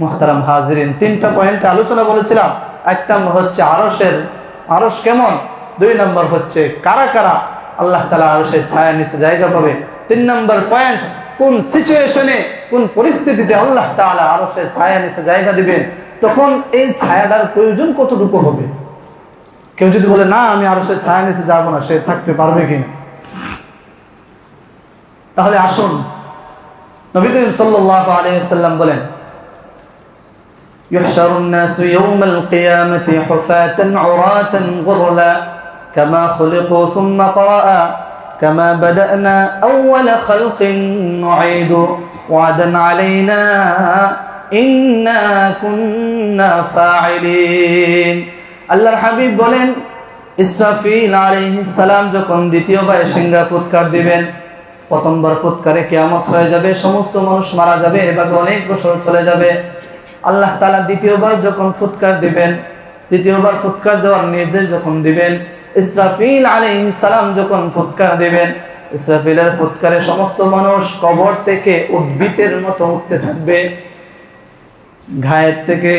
মুহতারাম হাজিরিন, তিনটা পয়েন্টে আলোচনা বলেছিলাম। এক নম্বর হচ্ছে আরশ কেমন, দুই নম্বর হচ্ছে কারা কারা আল্লাহ তাআলা আরশের ছায়া নিচে জায়গা পাবে, তিন নম্বর পয়েন্ট কোন সিচুয়েশনে কোন পরিস্থিতিতে আল্লাহ তাআলা আরশের ছায়া নিচে জায়গা দিবেন, তখন এই ছায়াটার প্রয়োজন কতটুকু হবে। কেউ যদি বলে না আমি আরশের ছায়া নিচে যাব না, সে থাকতে পারবে কিনা? তাহলে আসুন, নবী করিম সাল্লাল্লাহু আলাইহি ওয়াসাল্লাম বলেন, ইউহশারুন নাসু ইয়াওমাল কিয়ামাতি হুফাতান উরাতান গুরলা কামা খুলিকু সুম্মা ক্বারা কামা বাদানা আউওয়ালা খালকিন নুঈদু ওয়াদান আলাইনা ইন্না কুন্না ফাইলিন। আল্লাহর হাবিব বলেন, ইসরাফিল আলাইহিস সালাম যখন দ্বিতীয়বার সিংহা ফুৎকার দিবেন, প্রথমবার ফুৎকারে কিয়ামত হয়ে যাবে, সমস্ত মানুষ মারা যাবে, এভাবে অনেক বছর চলে যাবে। আল্লাহ তাআলা দ্বিতীয়বার যখন ফুৎকার দিবেন, দ্বিতীয়বার ফুৎকার দেওয়ার নির্দেশ যখন দিবেন, ইসরাফিল আলাইহিস সালাম যখন ফুৎকার দিবেন, ইসরাফিলের ফুৎকারে সমস্ত মানুষ কবর থেকে উদ্ভিদের মতো উঠতে থাকবে, ঘায়ের থেকে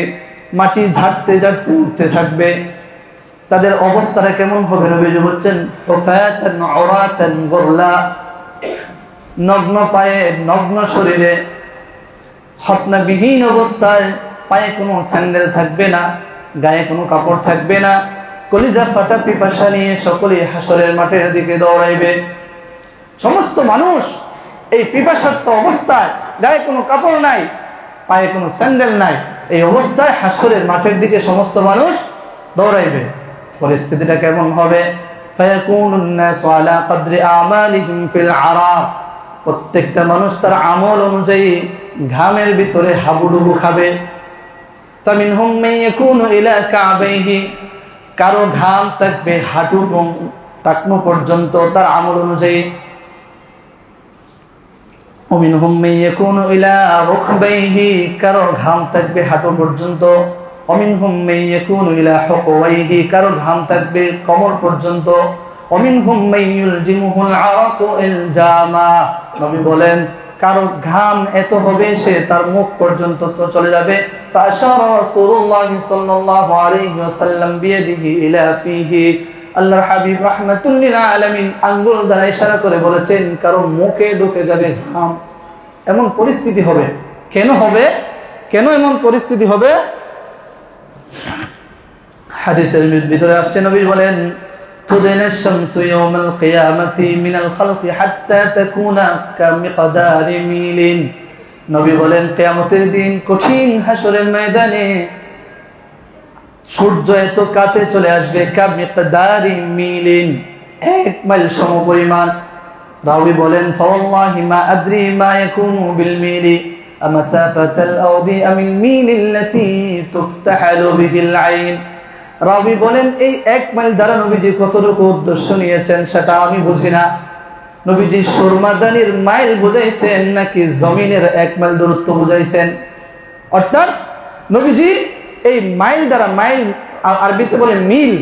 মাটি ঝাড়তে ঝাড়তে উঠতে থাকবে। তাদের অবস্থাটা কেমন হবে? নবীজি বলছেন, হুফাতান উরাতান গুরলা, নগ্ন পায়ে নগ্ন শরীরে, খতনাবিহীন অবস্থায়, পায়ে কোনো স্যান্ডেল থাকবে না, গায়ে কোনো কাপড় থাকবে না, কলিজা ফাটা পিপাসা নিয়ে সকলেই হাসরের মাঠের দিকে দৌড়াইবে। সমস্ত মানুষ এই পিপাসার্ত অবস্থায়, গায়ে কোনো কাপড় নাই, পায়ে কোনো স্যান্ডেল নাই, এই অবস্থায় হাসরের মাঠের দিকে সমস্ত মানুষ দৌড়াইবে। পরিস্থিতিটা কেমন হবে? ফায়াকুনুন নাসু আলা কদরি আমালিহিম ফিল আরাব, প্রত্যেকটা মানুষ তার আমল অনুযায়ী ঘামের ভিতরে হাবুডুবু খাবে। ফামিনহুম মান ইয়াকুনু ইলা কাবাইহি, কারো ঘাম থাকবে হাঁটু টাকনু পর্যন্ত তার আমল অনুযায়ী। ওমিনহুম মান ইয়াকুনু ইলা রুকবাইহি, কারো ঘাম থাকবে হাঁটু পর্যন্ত। ওমিনহুম মান ইয়াকুনু ইলা হুকওয়াইহি, কারো ঘাম থাকবে কোমর পর্যন্ত। ওমিনহুম মান ইউলজিমুহুল আরাকু ইলজামা, নবী বলেন কারো ঘাম এত হবে সে তার মুখ পর্যন্ত তো চলে যাবে। ফাশারা রাসূলুল্লাহ সাল্লাল্লাহু আলাইহি ওয়াসাল্লাম বিয়াদিহি ইলা ফিহি, আল্লাহর হাবিব রাহমাতুল লিল আলামিন আঙ্গুল দ্বারা ইশারা করে বলেছেন কারো মুখে ঢুকে যাবে ঘাম। এমন পরিস্থিতি হবে। কেন হবে? কেন এমন পরিস্থিতি হবে? হাদিসের ভিতরে আসছে, নবী বলেন, তুদিনাশ শামসু ইয়াওমাল কিয়ামাতি মিনাল খালকি হাত্তা তাকুনা কামিকদারি মিলিন। নবী বলেন কিয়ামতের দিন কঠিন হাসরের ময়দানে সূর্য এত কাছে চলে আসবে, কামিকদারি মিলিন, 1 মাইল সমপরিমাণ। রাবী বলেন, ফাওয়াল্লাহি মা আদরি মা ইয়াকুনু বিল মিলি আমাসাফাতাল আরদি আমিল মিলিল্লাতী তুফতাহালু বিহিল আইন। রাবী বলেন, এই 1 মাইল দ্বারা নবীজি কতটুকু উদ্দেশ্য নিয়েছেন সেটা আমি বুঝি না। নবীজি সুরমাদানির মাইল বুঝাইছেন নাকি জমিনের 1 মাইল দূরত্ব বুঝাইছেন? অর্থাৎ নবীজি এই মাইল দ্বারা, মাইল আরবিতে বলে মিল,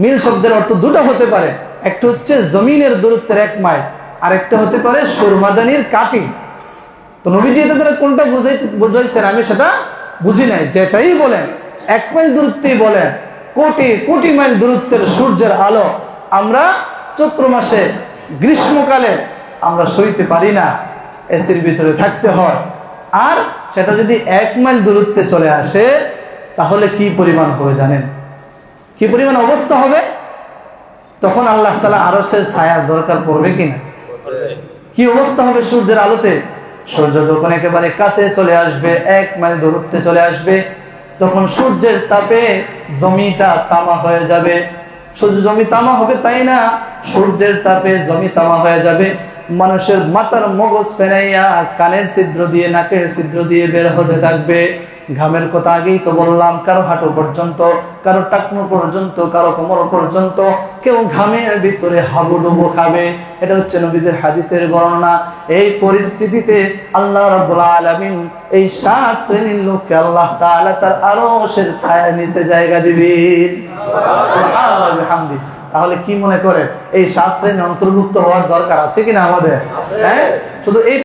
মিল শব্দের অর্থ দুটো হতে পারে, একটা হচ্ছে জমিনের দূরত্বের 1 মাইল, আর একটা হতে পারে সুরমাদানির কাটিং। তো নবীজি এটা দ্বারা কোনটা বুঝাইছেন আমি সেটা বুঝি নাই। যেটাই বলেন 1 মাইল দূরত্বেই বলেন, কোটি কোটি মাইল দূরত্বের সূর্যের আলো আমরা চৈত্র মাসে গ্রীষ্মকালে আমরা সইতে পারি না, এসির ভিতরে থাকতে হয়। আর সেটা যদি 1 মাইল দূরত্বে চলে আসে তাহলে কি পরিমাণ হবে জানেন? কি পরিমাণ অবস্থা হবে? তখন আল্লাহ তাআলা আরশের ছায়ার দরকার পড়বে কিনা? কি অবস্থা হবে সূর্যের আলোতে? সূর্য যখন একেবারে কাছে চলে আসবে, 1 মাইল দূরত্বে চলে আসবে, তখন সূর্যের তাপে জমিটা তামা হয়ে যাবে। শুধু জমি তামা হবে তাই না, সূর্যের তাপে জমি তামা হয়ে যাবে। মানুষের মাথার মগজ ফেনাইয়া কানের ছিদ্র দিয়ে, নাকের ছিদ্র দিয়ে বের হতে থাকবে। ঘামের কথা আগেই তো বললাম, কারো হাঁটু পর্যন্ত, কারো টাকনু পর্যন্ত, কারো কোমর পর্যন্ত, কেউ ঘামের ভিতরে হাবুডুবু খাবে। এটা হচ্ছে নবীদের হাদিসের বর্ণনা। এই পরিস্থিতিতে আল্লাহ রাব্বুল আলামিন এই 7 শ্রেণীর লোককে আল্লাহ তাআলা তার আরশের ছায়ার নিচে জায়গা দিবেন। সুবহানাল্লাহ ওয়া বিহামদি। তাহলে কি মনে করেন এই 7 শ্রেণীর অন্তর্ভুক্ত হওয়ার দরকার আছে কিনা আমাদের? হ্যাঁ, শুধু এই